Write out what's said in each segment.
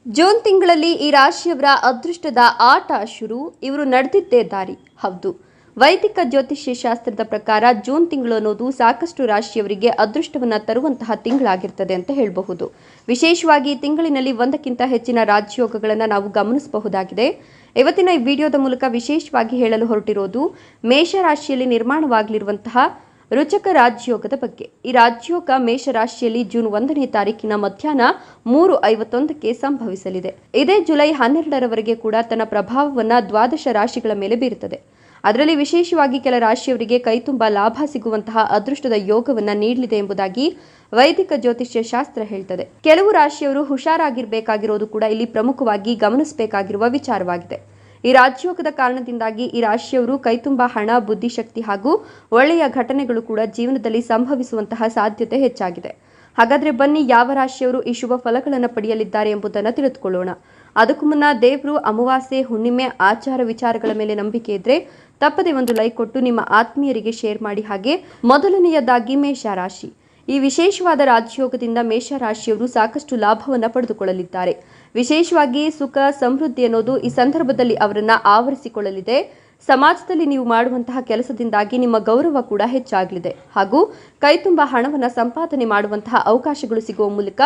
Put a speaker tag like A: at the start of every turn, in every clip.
A: June ತಿಂಗಳಲ್ಲಿ ಈ ರಾಶಿಯವರ ಅದೃಷ್ಟದ ಆಟ ಶುರು. ಇವರು ನಡೆದಿದ್ದೇ ದಾರಿ. ಹೌದು, ವೈದಿಕ ಜ್ಯೋತಿಷ್ಯ ಶಾಸ್ತ್ರದ ಪ್ರಕಾರ ಜೂನ್ ತಿಂಗಳು ಅನ್ನೋದು ಸಾಕಷ್ಟು ರಾಶಿಯವರಿಗೆ ಅದೃಷ್ಟವನ್ನು ತರುವಂತಹ ತಿಂಗಳಾಗಿರ್ತದೆ ಅಂತ ಹೇಳಬಹುದು. ವಿಶೇಷವಾಗಿ ಈ ತಿಂಗಳಿನಲ್ಲಿ ಒಂದಕ್ಕಿಂತ ಹೆಚ್ಚಿನ ರಾಜಯೋಗಗಳನ್ನು ನಾವು ಗಮನಿಸಬಹುದಾಗಿದೆ. ಇವತ್ತಿನ ಈ ವಿಡಿಯೋದ ಮೂಲಕ ವಿಶೇಷವಾಗಿ ಹೇಳಲು ಹೊರಟಿರೋದು ಮೇಷರಾಶಿಯಲ್ಲಿ ನಿರ್ಮಾಣವಾಗಲಿರುವಂತಹ ರುಚಕ ರಾಜಯೋಗದ ಬಗ್ಗೆ. ಈ ರಾಜಯೋಗ ಮೇಷರಾಶಿಯಲ್ಲಿ ಜೂನ್ 1ನೇ ತಾರೀಕಿನ ಮಧ್ಯಾಹ್ನ 3:51ಕ್ಕೆ ಸಂಭವಿಸಲಿದೆ. ಇದೇ ಜುಲೈ 12ರವರೆಗೆ ಕೂಡ ತನ್ನ ಪ್ರಭಾವವನ್ನು ದ್ವಾದಶ ರಾಶಿಗಳ ಮೇಲೆ ಬೀರುತ್ತದೆ. ಅದರಲ್ಲಿ ವಿಶೇಷವಾಗಿ ಕೆಲ ರಾಶಿಯವರಿಗೆ ಕೈತುಂಬ ಲಾಭ ಸಿಗುವಂತಹ ಅದೃಷ್ಟದ ಯೋಗವನ್ನು ನೀಡಲಿದೆ ಎಂಬುದಾಗಿ ವೈದಿಕ ಜ್ಯೋತಿಷ್ಯ ಶಾಸ್ತ್ರ ಹೇಳ್ತದೆ. ಕೆಲವು ರಾಶಿಯವರು ಹುಷಾರಾಗಿರಬೇಕಾಗಿರೋದು ಕೂಡ ಇಲ್ಲಿ ಪ್ರಮುಖವಾಗಿ ಗಮನಿಸಬೇಕಾಗಿರುವ ವಿಚಾರವಾಗಿದೆ. ಈ ರಾಜಯೋಗದ ಕಾರಣದಿಂದಾಗಿ ಈ ರಾಶಿಯವರು ಕೈತುಂಬ ಹಣ, ಬುದ್ಧಿಶಕ್ತಿ ಹಾಗೂ ಒಳ್ಳೆಯ ಘಟನೆಗಳು ಕೂಡ ಜೀವನದಲ್ಲಿ ಸಂಭವಿಸುವಂತಹ ಸಾಧ್ಯತೆ ಹೆಚ್ಚಾಗಿದೆ. ಹಾಗಾದ್ರೆ ಬನ್ನಿ, ಯಾವ ರಾಶಿಯವರು ಈ ಶುಭ ಫಲಗಳನ್ನು ಪಡೆಯಲಿದ್ದಾರೆ ಎಂಬುದನ್ನು ತಿಳಿದುಕೊಳ್ಳೋಣ. ಅದಕ್ಕೂ ಮುನ್ನ ದೇವರು, ಅಮಾವಾಸ್ಯೆ, ಹುಣ್ಣಿಮೆ, ಆಚಾರ ವಿಚಾರಗಳ ಮೇಲೆ ನಂಬಿಕೆ ಇದ್ರೆ ತಪ್ಪದೆ ಒಂದು ಲೈಕ್ ಕೊಟ್ಟು ನಿಮ್ಮ ಆತ್ಮೀಯರಿಗೆ ಶೇರ್ ಮಾಡಿ. ಹಾಗೆ ಮೊದಲನೆಯದಾಗಿ ಮೇಷರಾಶಿ. ಈ ವಿಶೇಷವಾದ ರಾಜಯೋಗದಿಂದ ಮೇಷರಾಶಿಯವರು ಸಾಕಷ್ಟು ಲಾಭವನ್ನು ಪಡೆದುಕೊಳ್ಳಲಿದ್ದಾರೆ. ವಿಶೇಷವಾಗಿ ಸುಖ, ಸಮೃದ್ಧಿ ಅನ್ನೋದು ಈ ಸಂದರ್ಭದಲ್ಲಿ ಅವರನ್ನ ಆವರಿಸಿಕೊಳ್ಳಲಿದೆ. ಸಮಾಜದಲ್ಲಿ ನೀವು ಮಾಡುವಂತಹ ಕೆಲಸದಿಂದಾಗಿ ನಿಮ್ಮ ಗೌರವ ಕೂಡ ಹೆಚ್ಚಾಗಲಿದೆ ಹಾಗೂ ಕೈತುಂಬ ಹಣವನ್ನು ಸಂಪಾದನೆ ಮಾಡುವಂತಹ ಅವಕಾಶಗಳು ಸಿಗುವ ಮೂಲಕ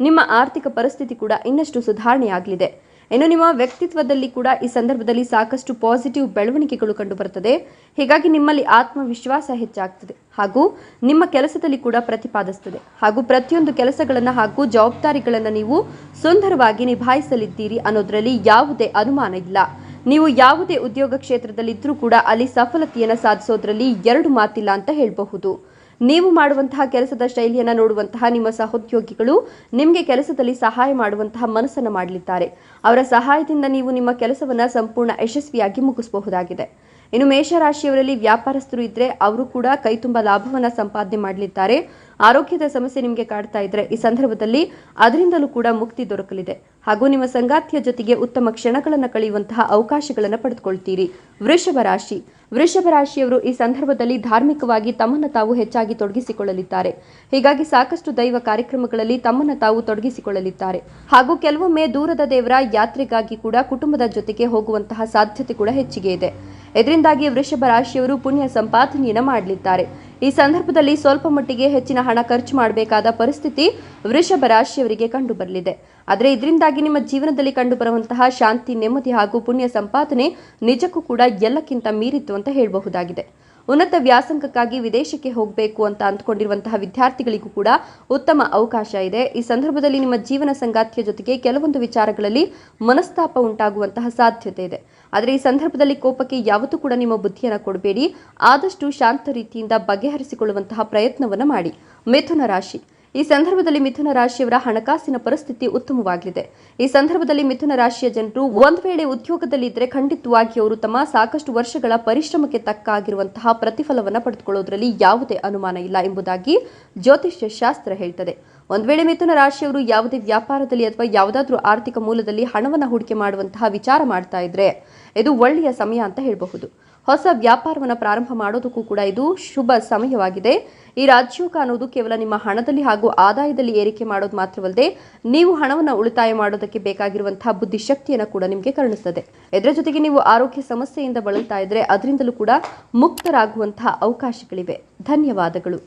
A: ನಿಮ್ಮ ಆರ್ಥಿಕ ಪರಿಸ್ಥಿತಿ ಕೂಡ ಇನ್ನಷ್ಟು ಸುಧಾರಣೆಯಾಗಲಿದೆ. ಇನ್ನು ನಿಮ್ಮ ವ್ಯಕ್ತಿತ್ವದಲ್ಲಿ ಕೂಡ ಈ ಸಂದರ್ಭದಲ್ಲಿ ಸಾಕಷ್ಟು ಪಾಸಿಟಿವ್ ಬೆಳವಣಿಗೆಗಳು ಕಂಡುಬರುತ್ತದೆ. ಹೀಗಾಗಿ ನಿಮ್ಮಲ್ಲಿ ಆತ್ಮವಿಶ್ವಾಸ ಹೆಚ್ಚಾಗ್ತದೆ ಹಾಗೂ ನಿಮ್ಮ ಕೆಲಸದಲ್ಲಿ ಕೂಡ ಪ್ರತಿಪಾದಿಸುತ್ತದೆ ಹಾಗೂ ಪ್ರತಿಯೊಂದು ಕೆಲಸಗಳನ್ನು ಹಾಗೂ ಜವಾಬ್ದಾರಿಗಳನ್ನು ನೀವು ಸುಂದರವಾಗಿ ನಿಭಾಯಿಸಲಿದ್ದೀರಿ ಅನ್ನೋದರಲ್ಲಿ ಯಾವುದೇ ಅನುಮಾನ ಇಲ್ಲ. ನೀವು ಯಾವುದೇ ಉದ್ಯೋಗ ಕ್ಷೇತ್ರದಲ್ಲಿದ್ದರೂ ಕೂಡ ಅಲ್ಲಿ ಸಫಲತೆಯನ್ನು ಸಾಧಿಸೋದ್ರಲ್ಲಿ ಎರಡು ಮಾತಿಲ್ಲ ಅಂತ ಹೇಳಬಹುದು. ನೀವು ಮಾಡುವಂತಹ ಕೆಲಸದ ಶೈಲಿಯನ್ನು ನೋಡುವಂತಹ ನಿಮ್ಮ ಸಹೋದ್ಯೋಗಿಗಳು ನಿಮಗೆ ಕೆಲಸದಲ್ಲಿ ಸಹಾಯ ಮಾಡುವಂತಹ ಮನಸ್ಸನ್ನು ಮಾಡಲಿದ್ದಾರೆ. ಅವರ ಸಹಾಯದಿಂದ ನೀವು ನಿಮ್ಮ ಕೆಲಸವನ್ನು ಸಂಪೂರ್ಣ ಯಶಸ್ವಿಯಾಗಿ ಮುಗಿಸಬಹುದಾಗಿದೆ. ಇನ್ನು ಮೇಷರಾಶಿಯವರಲ್ಲಿ ವ್ಯಾಪಾರಸ್ಥರು ಇದ್ದರೆ ಅವರು ಕೂಡ ಕೈತುಂಬ ಲಾಭವನ್ನು ಸಂಪಾದನೆ ಮಾಡಲಿದ್ದಾರೆ. ಆರೋಗ್ಯದ ಸಮಸ್ಯೆ ನಿಮಗೆ ಕಾಡ್ತಾ ಇದ್ರೆ ಈ ಸಂದರ್ಭದಲ್ಲಿ ಅದರಿಂದಲೂ ಕೂಡ ಮುಕ್ತಿ ದೊರಕಲಿದೆ ಹಾಗೂ ನಿಮ್ಮ ಸಂಗಾತಿಯ ಜೊತೆಗೆ ಉತ್ತಮ ಕ್ಷಣಗಳನ್ನು ಕಳೆಯುವಂತಹ ಅವಕಾಶಗಳನ್ನು ಪಡೆದುಕೊಳ್ತೀರಿ. ವೃಷಭ ರಾಶಿಯವರು ಈ ಸಂದರ್ಭದಲ್ಲಿ ಧಾರ್ಮಿಕವಾಗಿ ತಮ್ಮನ್ನು ತಾವು ಹೆಚ್ಚಾಗಿ ತೊಡಗಿಸಿಕೊಳ್ಳಲಿದ್ದಾರೆ. ಹೀಗಾಗಿ ಸಾಕಷ್ಟು ದೈವ ಕಾರ್ಯಕ್ರಮಗಳಲ್ಲಿ ತಮ್ಮನ್ನು ತಾವು ತೊಡಗಿಸಿಕೊಳ್ಳಲಿದ್ದಾರೆ ಹಾಗೂ ಕೆಲವೊಮ್ಮೆ ದೂರದ ದೇವರ ಯಾತ್ರೆಗಾಗಿ ಕೂಡ ಕುಟುಂಬದ ಜೊತೆಗೆ ಹೋಗುವಂತಹ ಸಾಧ್ಯತೆ ಕೂಡ ಹೆಚ್ಚಿಗೆ ಇದೆ. ಇದರಿಂದಾಗಿ ವೃಷಭ ರಾಶಿಯವರು ಪುಣ್ಯ ಸಂಪಾದನೆಯನ್ನು ಮಾಡಲಿದ್ದಾರೆ. ಈ ಸಂದರ್ಭದಲ್ಲಿ ಸ್ವಲ್ಪ ಮಟ್ಟಿಗೆ ಹೆಚ್ಚಿನ ಹಣ ಖರ್ಚು ಮಾಡಬೇಕಾದ ಪರಿಸ್ಥಿತಿ ವೃಷಭ ರಾಶಿಯವರಿಗೆ ಕಂಡು ಬರಲಿದೆ. ಆದರೆ ಇದರಿಂದಾಗಿ ನಿಮ್ಮ ಜೀವನದಲ್ಲಿ ಕಂಡುಬರುವಂತಹ ಶಾಂತಿ, ನೆಮ್ಮದಿ ಹಾಗೂ ಪುಣ್ಯ ಸಂಪಾದನೆ ನಿಜಕ್ಕೂ ಕೂಡ ಎಲ್ಲಕ್ಕಿಂತ ಮೀರಿತ್ತು ಅಂತ ಹೇಳಬಹುದಾಗಿದೆ. ಉನ್ನತ ವ್ಯಾಸಂಗಕ್ಕಾಗಿ ವಿದೇಶಕ್ಕೆ ಹೋಗಬೇಕು ಅಂತ ಅಂದ್ಕೊಂಡಿರುವಂತಹ ವಿದ್ಯಾರ್ಥಿಗಳಿಗೂ ಕೂಡ ಉತ್ತಮ ಅವಕಾಶ ಇದೆ. ಈ ಸಂದರ್ಭದಲ್ಲಿ ನಿಮ್ಮ ಜೀವನ ಸಂಗಾತಿಯ ಜೊತೆಗೆ ಕೆಲವೊಂದು ವಿಚಾರಗಳಲ್ಲಿ ಮನಸ್ತಾಪ ಉಂಟಾಗುವಂತಹ ಸಾಧ್ಯತೆ ಇದೆ. ಆದರೆ ಈ ಸಂದರ್ಭದಲ್ಲಿ ಕೋಪಕ್ಕೆ ಯಾವತ್ತೂ ಕೂಡ ನಿಮ್ಮ ಬುದ್ಧಿಯನ್ನು ಕೊಡಬೇಡಿ. ಆದಷ್ಟು ಶಾಂತ ರೀತಿಯಿಂದ ಬಗೆಹರಿಸಿಕೊಳ್ಳುವಂತಹ ಪ್ರಯತ್ನವನ್ನು ಮಾಡಿ. ಮಿಥುನ ರಾಶಿ. ಈ ಸಂದರ್ಭದಲ್ಲಿ ಮಿಥುನ ರಾಶಿಯವರ ಹಣಕಾಸಿನ ಪರಿಸ್ಥಿತಿ ಉತ್ತಮವಾಗಲಿದೆ. ಈ ಸಂದರ್ಭದಲ್ಲಿ ಮಿಥುನ ರಾಶಿಯ ಜನರು ಒಂದು ವೇಳೆ ಉದ್ಯೋಗದಲ್ಲಿದ್ದರೆ ಖಂಡಿತವಾಗಿ ಅವರು ತಮ್ಮ ಸಾಕಷ್ಟು ವರ್ಷಗಳ ಪರಿಶ್ರಮಕ್ಕೆ ತಕ್ಕ ಆಗಿರುವಂತಹ ಪ್ರತಿಫಲವನ್ನು ಪಡೆದುಕೊಳ್ಳೋದ್ರಲ್ಲಿ ಯಾವುದೇ ಅನುಮಾನ ಇಲ್ಲ ಎಂಬುದಾಗಿ ಜ್ಯೋತಿಷ್ಯ ಶಾಸ್ತ್ರ ಹೇಳ್ತದೆ. ಒಂದು ವೇಳೆ ಮಿಥುನ ರಾಶಿಯವರು ಯಾವುದೇ ವ್ಯಾಪಾರದಲ್ಲಿ ಅಥವಾ ಯಾವುದಾದ್ರೂ ಆರ್ಥಿಕ ಮೂಲದಲ್ಲಿ ಹಣವನ್ನು ಹೂಡಿಕೆ ಮಾಡುವಂತಹ ವಿಚಾರ ಮಾಡ್ತಾ ಇದ್ರೆ ಇದು ಒಳ್ಳೆಯ ಸಮಯ ಅಂತ ಹೇಳಬಹುದು. ಹೊಸ ವ್ಯಾಪಾರವನ್ನು ಪ್ರಾರಂಭ ಮಾಡೋದಕ್ಕೂ ಕೂಡ ಇದು ಶುಭ ಸಮಯವಾಗಿದೆ. ಈ ರಾಜಯೋಗ ಅನ್ನೋದು ಕೇವಲ ನಿಮ್ಮ ಹಣದಲ್ಲಿ ಹಾಗೂ ಆದಾಯದಲ್ಲಿ ಏರಿಕೆ ಮಾಡೋದು ಮಾತ್ರವಲ್ಲದೆ ನೀವು ಹಣವನ್ನು ಉಳಿತಾಯ ಮಾಡೋದಕ್ಕೆ ಬೇಕಾಗಿರುವಂತಹ ಬುದ್ಧಿಶಕ್ತಿಯನ್ನು ಕೂಡ ನಿಮಗೆ ಕರುಣಿಸುತ್ತದೆ. ಇದರ ಜೊತೆಗೆ ನೀವು ಆರೋಗ್ಯ ಸಮಸ್ಯೆಯಿಂದ ಬಳಲ್ತಾ ಇದ್ರೆ ಅದರಿಂದಲೂ ಕೂಡ ಮುಕ್ತರಾಗುವಂತಹ ಅವಕಾಶಗಳಿವೆ. ಧನ್ಯವಾದಗಳು.